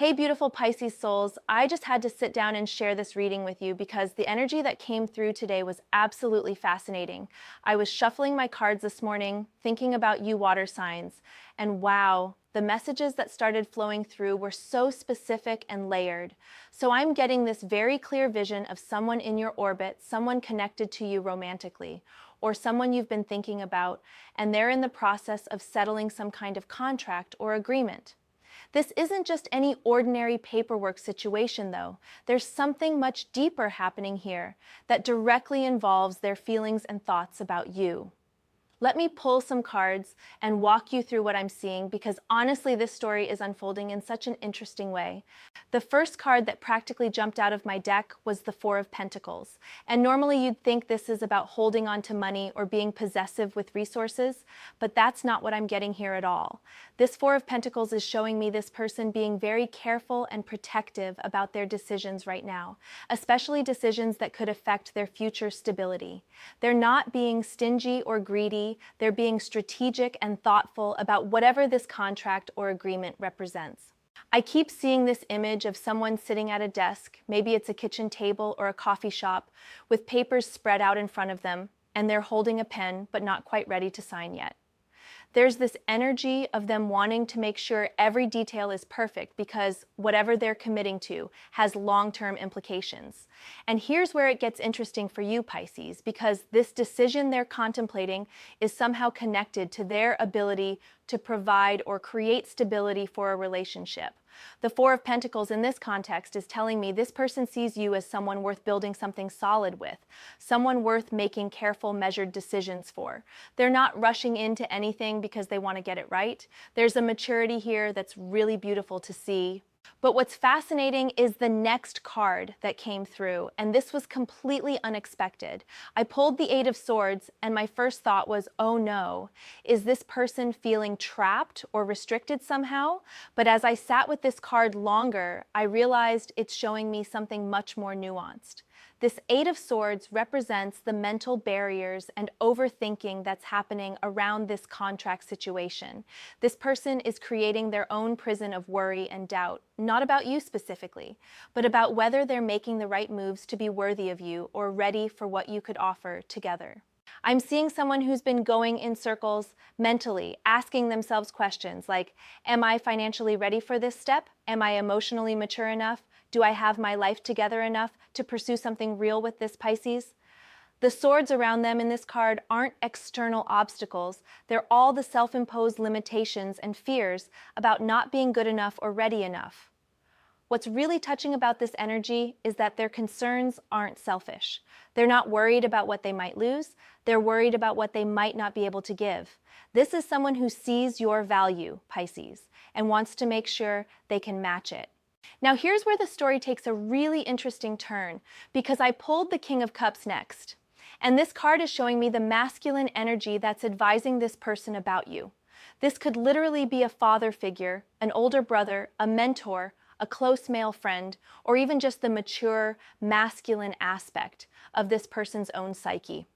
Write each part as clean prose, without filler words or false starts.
Hey, beautiful Pisces souls. I just had to sit down and share this reading with you because the energy that came through today was absolutely fascinating. I was shuffling my cards this morning, thinking about you water signs, and wow, the messages that started flowing through were so specific and layered. So I'm getting this very clear vision of someone in your orbit, someone connected to you romantically, or someone you've been thinking about, and they're in the process of settling some kind of contract or agreement. This isn't just any ordinary paperwork situation, though. There's something much deeper happening here that directly involves their feelings and thoughts about you. Let me pull some cards and walk you through what I'm seeing because honestly, this story is unfolding in such an interesting way. The first card that practically jumped out of my deck was the Four of Pentacles. And normally you'd think this is about holding on to money or being possessive with resources, but that's not what I'm getting here at all. This Four of Pentacles is showing me this person being very careful and protective about their decisions right now, especially decisions that could affect their future stability. They're not being stingy or greedy. They're being strategic and thoughtful about whatever this contract or agreement represents. I keep seeing this image of someone sitting at a desk, maybe it's a kitchen table or a coffee shop, with papers spread out in front of them, and they're holding a pen but not quite ready to sign yet. There's this energy of them wanting to make sure every detail is perfect because whatever they're committing to has long-term implications. And here's where it gets interesting for you, Pisces, because this decision they're contemplating is somehow connected to their ability to provide or create stability for a relationship. The Four of Pentacles in this context is telling me this person sees you as someone worth building something solid with, someone worth making careful, measured decisions for. They're not rushing into anything because they want to get it right. There's a maturity here that's really beautiful to see. But what's fascinating is the next card that came through, and this was completely unexpected. I pulled the Eight of Swords, and my first thought was, oh no, is this person feeling trapped or restricted somehow? But as I sat with this card longer, I realized it's showing me something much more nuanced. This Eight of Swords represents the mental barriers and overthinking that's happening around this contract situation. This person is creating their own prison of worry and doubt, not about you specifically, but about whether they're making the right moves to be worthy of you or ready for what you could offer together. I'm seeing someone who's been going in circles mentally, asking themselves questions like, am I financially ready for this step? Am I emotionally mature enough? Do I have my life together enough to pursue something real with this Pisces? The swords around them in this card aren't external obstacles. They're all the self-imposed limitations and fears about not being good enough or ready enough. What's really touching about this energy is that their concerns aren't selfish. They're not worried about what they might lose. They're worried about what they might not be able to give. This is someone who sees your value, Pisces, and wants to make sure they can match it. Now here's where the story takes a really interesting turn, because I pulled the King of Cups next. And this card is showing me the masculine energy that's advising this person about you. This could literally be a father figure, an older brother, a mentor, a close male friend, or even just the mature, masculine aspect of this person's own psyche.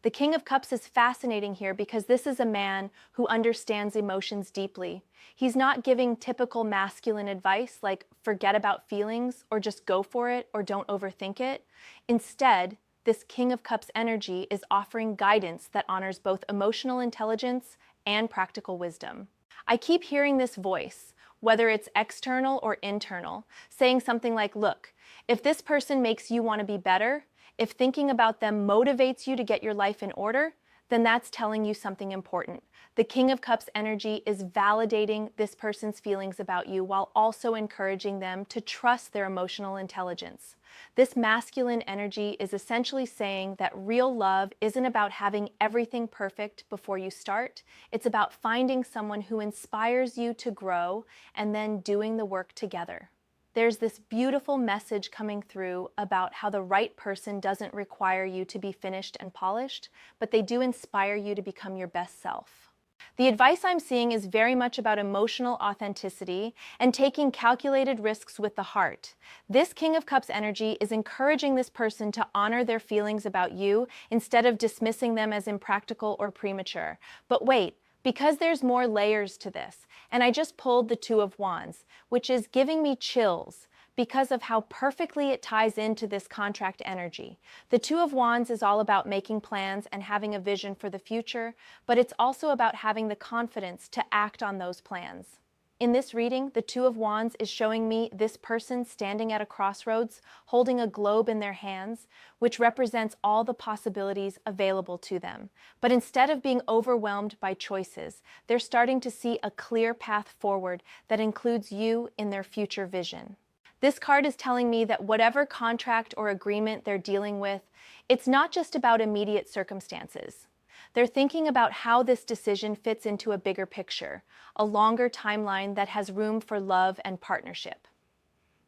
The King of Cups is fascinating here because this is a man who understands emotions deeply. He's not giving typical masculine advice like forget about feelings or just go for it or don't overthink it. Instead, this King of Cups energy is offering guidance that honors both emotional intelligence and practical wisdom. I keep hearing this voice, whether it's external or internal, saying something like, look, if this person makes you want to be better, if thinking about them motivates you to get your life in order, then that's telling you something important. The King of Cups energy is validating this person's feelings about you while also encouraging them to trust their emotional intelligence. This masculine energy is essentially saying that real love isn't about having everything perfect before you start. It's about finding someone who inspires you to grow and then doing the work together. There's this beautiful message coming through about how the right person doesn't require you to be finished and polished, but they do inspire you to become your best self. The advice I'm seeing is very much about emotional authenticity and taking calculated risks with the heart. This King of Cups energy is encouraging this person to honor their feelings about you instead of dismissing them as impractical or premature. But wait, Because there's more layers to this, and I just pulled the Two of Wands, which is giving me chills because of how perfectly it ties into this contract energy. The Two of Wands is all about making plans and having a vision for the future, but it's also about having the confidence to act on those plans. In this reading, the Two of Wands is showing me this person standing at a crossroads, holding a globe in their hands, which represents all the possibilities available to them. But instead of being overwhelmed by choices, they're starting to see a clear path forward that includes you in their future vision. This card is telling me that whatever contract or agreement they're dealing with, it's not just about immediate circumstances. They're thinking about how this decision fits into a bigger picture, a longer timeline that has room for love and partnership.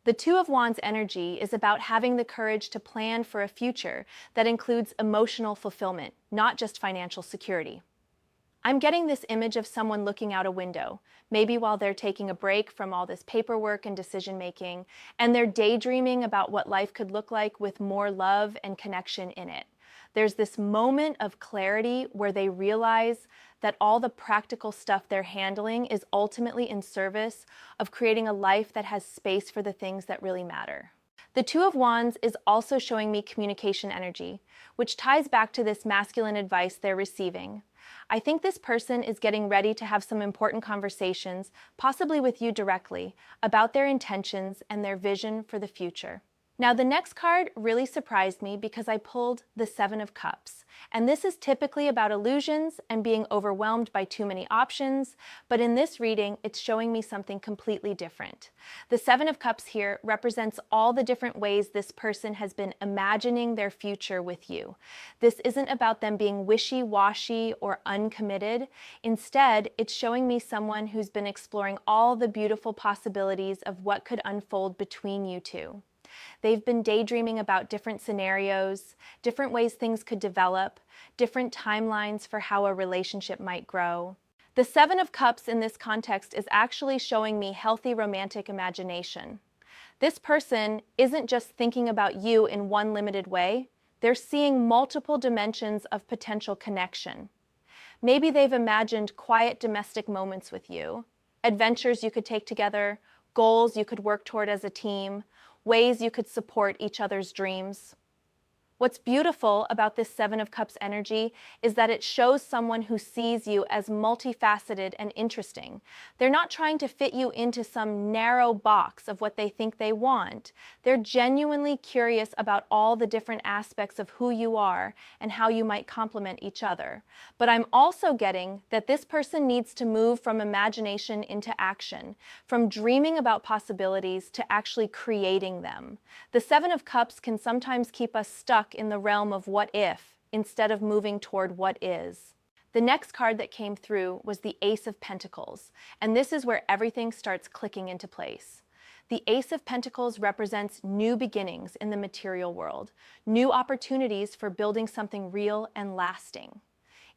The Two of Wands energy is about having the courage to plan for a future that includes emotional fulfillment, not just financial security. I'm getting this image of someone looking out a window, maybe while they're taking a break from all this paperwork and decision making, and they're daydreaming about what life could look like with more love and connection in it. There's this moment of clarity where they realize that all the practical stuff they're handling is ultimately in service of creating a life that has space for the things that really matter. The Two of Wands is also showing me communication energy, which ties back to this masculine advice they're receiving. I think this person is getting ready to have some important conversations, possibly with you directly, about their intentions and their vision for the future. Now, the next card really surprised me because I pulled the Seven of Cups, and this is typically about illusions and being overwhelmed by too many options, but in this reading, it's showing me something completely different. The Seven of Cups here represents all the different ways this person has been imagining their future with you. This isn't about them being wishy-washy or uncommitted. Instead, it's showing me someone who's been exploring all the beautiful possibilities of what could unfold between you two. They've been daydreaming about different scenarios, different ways things could develop, different timelines for how a relationship might grow. The Seven of Cups in this context is actually showing me healthy romantic imagination. This person isn't just thinking about you in one limited way, they're seeing multiple dimensions of potential connection. Maybe they've imagined quiet domestic moments with you, adventures you could take together, goals you could work toward as a team, ways you could support each other's dreams. What's beautiful about this Seven of Cups energy is that it shows someone who sees you as multifaceted and interesting. They're not trying to fit you into some narrow box of what they think they want. They're genuinely curious about all the different aspects of who you are and how you might complement each other. But I'm also getting that this person needs to move from imagination into action, from dreaming about possibilities to actually creating them. The Seven of Cups can sometimes keep us stuck in the realm of what if, instead of moving toward what is. The next card that came through was the Ace of Pentacles, and this is where everything starts clicking into place. The Ace of Pentacles represents new beginnings in the material world, new opportunities for building something real and lasting.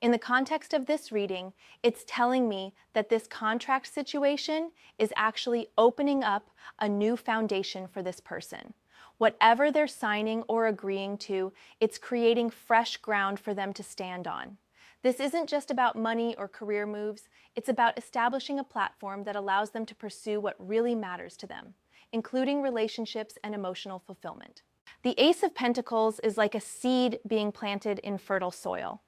In the context of this reading, it's telling me that this contract situation is actually opening up a new foundation for this person. Whatever they're signing or agreeing to, it's creating fresh ground for them to stand on. This isn't just about money or career moves, it's about establishing a platform that allows them to pursue what really matters to them, including relationships and emotional fulfillment. The Ace of Pentacles is like a seed being planted in fertile soil.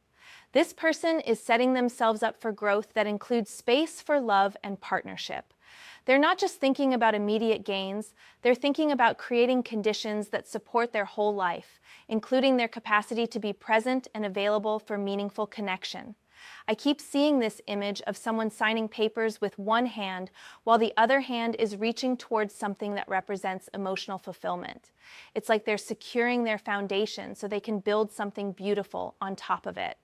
This person is setting themselves up for growth that includes space for love and partnership. They're not just thinking about immediate gains, they're thinking about creating conditions that support their whole life, including their capacity to be present and available for meaningful connection. I keep seeing this image of someone signing papers with one hand while the other hand is reaching towards something that represents emotional fulfillment. It's like they're securing their foundation so they can build something beautiful on top of it.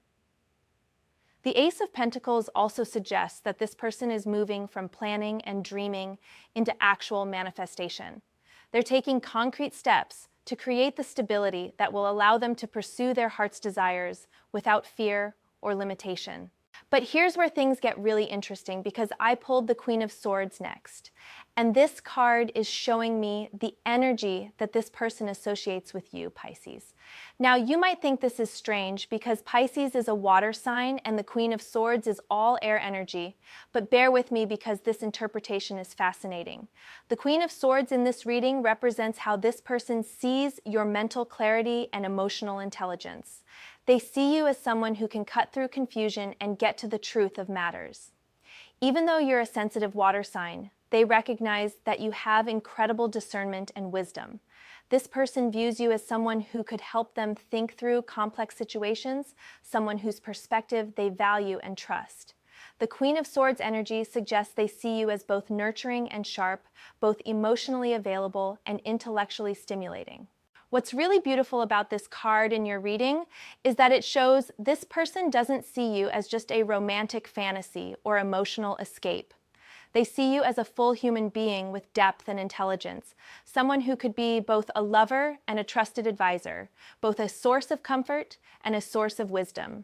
The Ace of Pentacles also suggests that this person is moving from planning and dreaming into actual manifestation. They're taking concrete steps to create the stability that will allow them to pursue their heart's desires without fear or limitation. But here's where things get really interesting because I pulled the Queen of Swords next. And this card is showing me the energy that this person associates with you, Pisces. Now, you might think this is strange because Pisces is a water sign and the Queen of Swords is all air energy, but bear with me because this interpretation is fascinating. The Queen of Swords in this reading represents how this person sees your mental clarity and emotional intelligence. They see you as someone who can cut through confusion and get to the truth of matters. Even though you're a sensitive water sign, they recognize that you have incredible discernment and wisdom. This person views you as someone who could help them think through complex situations, someone whose perspective they value and trust. The Queen of Swords energy suggests they see you as both nurturing and sharp, both emotionally available and intellectually stimulating. What's really beautiful about this card in your reading is that it shows this person doesn't see you as just a romantic fantasy or emotional escape. They see you as a full human being with depth and intelligence, someone who could be both a lover and a trusted advisor, both a source of comfort and a source of wisdom.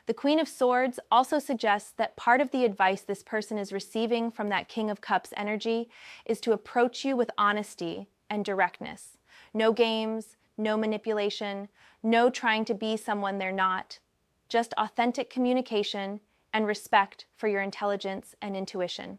The Queen of Swords also suggests that part of the advice this person is receiving from that King of Cups energy is to approach you with honesty and directness. No games, no manipulation, no trying to be someone they're not. Just authentic communication and respect for your intelligence and intuition.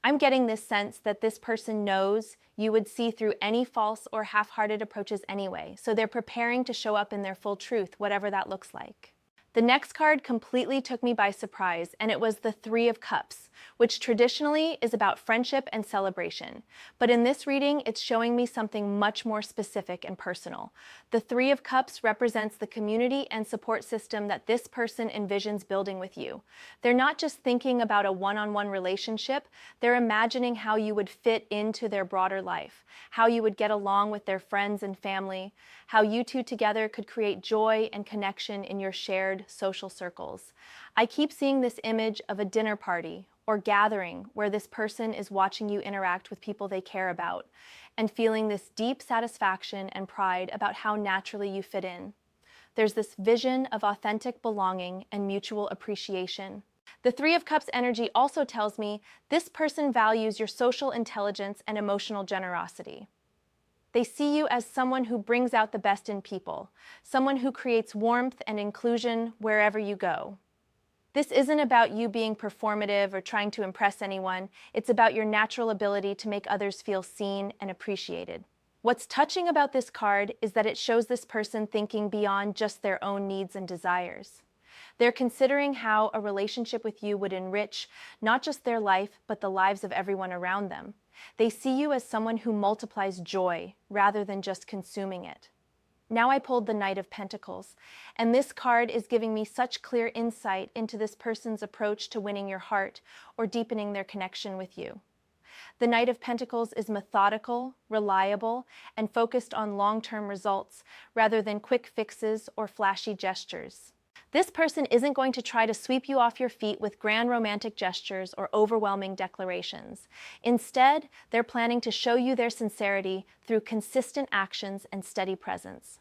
I'm getting this sense that this person knows you would see through any false or half-hearted approaches anyway, so they're preparing to show up in their full truth, whatever that looks like. The next card completely took me by surprise, and it was the Three of Cups, which traditionally is about friendship and celebration. But in this reading, it's showing me something much more specific and personal. The Three of Cups represents the community and support system that this person envisions building with you. They're not just thinking about a one-on-one relationship, they're imagining how you would fit into their broader life, how you would get along with their friends and family, how you two together could create joy and connection in your shared social circles. I keep seeing this image of a dinner party or gathering where this person is watching you interact with people they care about and feeling this deep satisfaction and pride about how naturally you fit in. There's this vision of authentic belonging and mutual appreciation. The Three of Cups energy also tells me this person values your social intelligence and emotional generosity. They see you as someone who brings out the best in people, someone who creates warmth and inclusion wherever you go. This isn't about you being performative or trying to impress anyone. It's about your natural ability to make others feel seen and appreciated. What's touching about this card is that it shows this person thinking beyond just their own needs and desires. They're considering how a relationship with you would enrich not just their life, but the lives of everyone around them. They see you as someone who multiplies joy rather than just consuming it. Now I pulled the Knight of Pentacles, and this card is giving me such clear insight into this person's approach to winning your heart or deepening their connection with you. The Knight of Pentacles is methodical, reliable, and focused on long-term results rather than quick fixes or flashy gestures. This person isn't going to try to sweep you off your feet with grand romantic gestures or overwhelming declarations. Instead, they're planning to show you their sincerity through consistent actions and steady presence.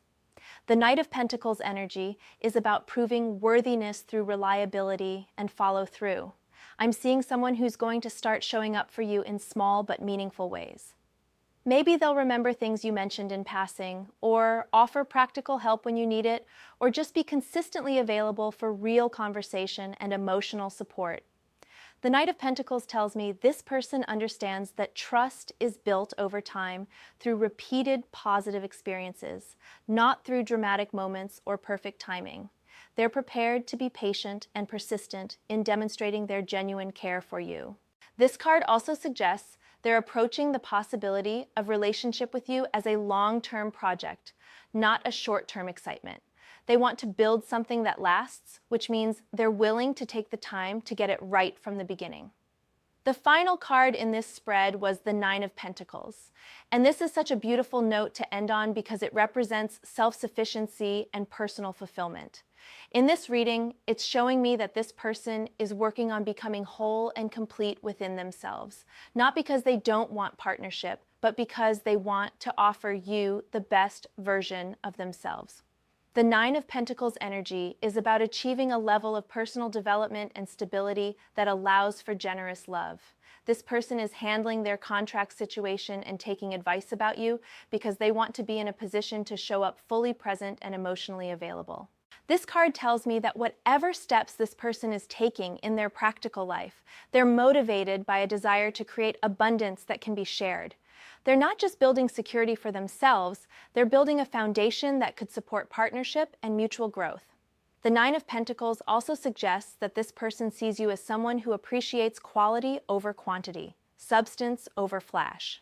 The Knight of Pentacles energy is about proving worthiness through reliability and follow through. I'm seeing someone who's going to start showing up for you in small but meaningful ways. Maybe they'll remember things you mentioned in passing, or offer practical help when you need it, or just be consistently available for real conversation and emotional support. The Knight of Pentacles tells me this person understands that trust is built over time through repeated positive experiences, not through dramatic moments or perfect timing. They're prepared to be patient and persistent in demonstrating their genuine care for you. This card also suggests they're approaching the possibility of relationship with you as a long-term project, not a short-term excitement. They want to build something that lasts, which means they're willing to take the time to get it right from the beginning. The final card in this spread was the Nine of Pentacles. And this is such a beautiful note to end on because it represents self-sufficiency and personal fulfillment. In this reading, it's showing me that this person is working on becoming whole and complete within themselves, not because they don't want partnership, but because they want to offer you the best version of themselves. The Nine of Pentacles energy is about achieving a level of personal development and stability that allows for generous love. This person is handling their contract situation and taking advice about you because they want to be in a position to show up fully present and emotionally available. This card tells me that whatever steps this person is taking in their practical life, they're motivated by a desire to create abundance that can be shared. They're not just building security for themselves, they're building a foundation that could support partnership and mutual growth. The Nine of Pentacles also suggests that this person sees you as someone who appreciates quality over quantity, substance over flash.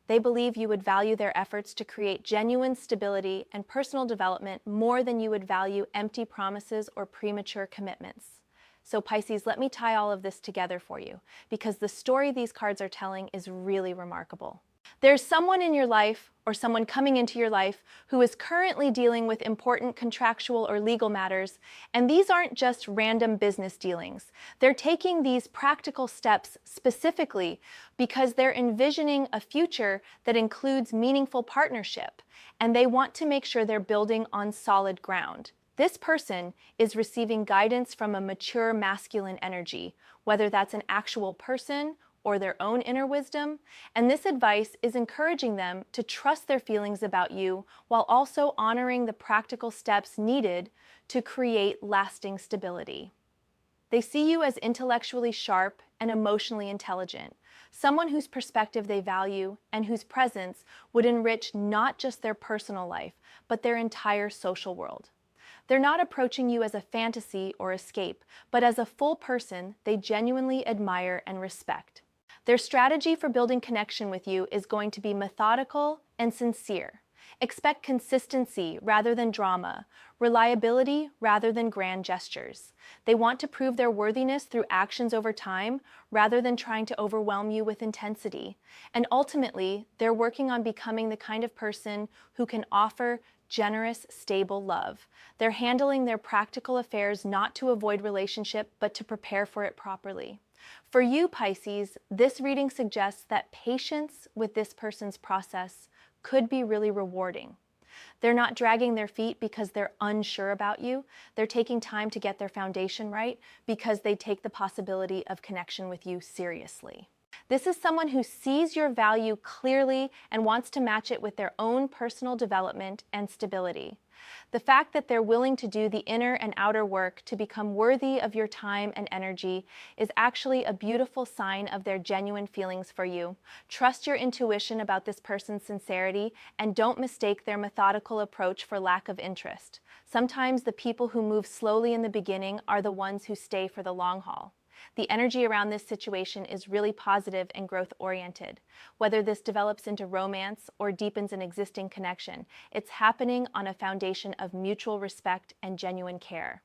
They believe you would value their efforts to create genuine stability and personal development more than you would value empty promises or premature commitments. So Pisces, let me tie all of this together for you, because the story these cards are telling is really remarkable. There's someone in your life, or someone coming into your life, who is currently dealing with important contractual or legal matters, and these aren't just random business dealings. They're taking these practical steps specifically because they're envisioning a future that includes meaningful partnership, and they want to make sure they're building on solid ground. This person is receiving guidance from a mature masculine energy, whether that's an actual person or their own inner wisdom, and this advice is encouraging them to trust their feelings about you while also honoring the practical steps needed to create lasting stability. They see you as intellectually sharp and emotionally intelligent, someone whose perspective they value and whose presence would enrich not just their personal life, but their entire social world. They're not approaching you as a fantasy or escape, but as a full person they genuinely admire and respect. Their strategy for building connection with you is going to be methodical and sincere. Expect consistency rather than drama, reliability rather than grand gestures. They want to prove their worthiness through actions over time rather than trying to overwhelm you with intensity. And ultimately, they're working on becoming the kind of person who can offer generous, stable love. They're handling their practical affairs not to avoid relationship, but to prepare for it properly. For you, Pisces, this reading suggests that patience with this person's process could be really rewarding. They're not dragging their feet because they're unsure about you. They're taking time to get their foundation right because they take the possibility of connection with you seriously. This is someone who sees your value clearly and wants to match it with their own personal development and stability. The fact that they're willing to do the inner and outer work to become worthy of your time and energy is actually a beautiful sign of their genuine feelings for you. Trust your intuition about this person's sincerity and don't mistake their methodical approach for lack of interest. Sometimes the people who move slowly in the beginning are the ones who stay for the long haul. The energy around this situation is really positive and growth-oriented. Whether this develops into romance or deepens an existing connection, it's happening on a foundation of mutual respect and genuine care.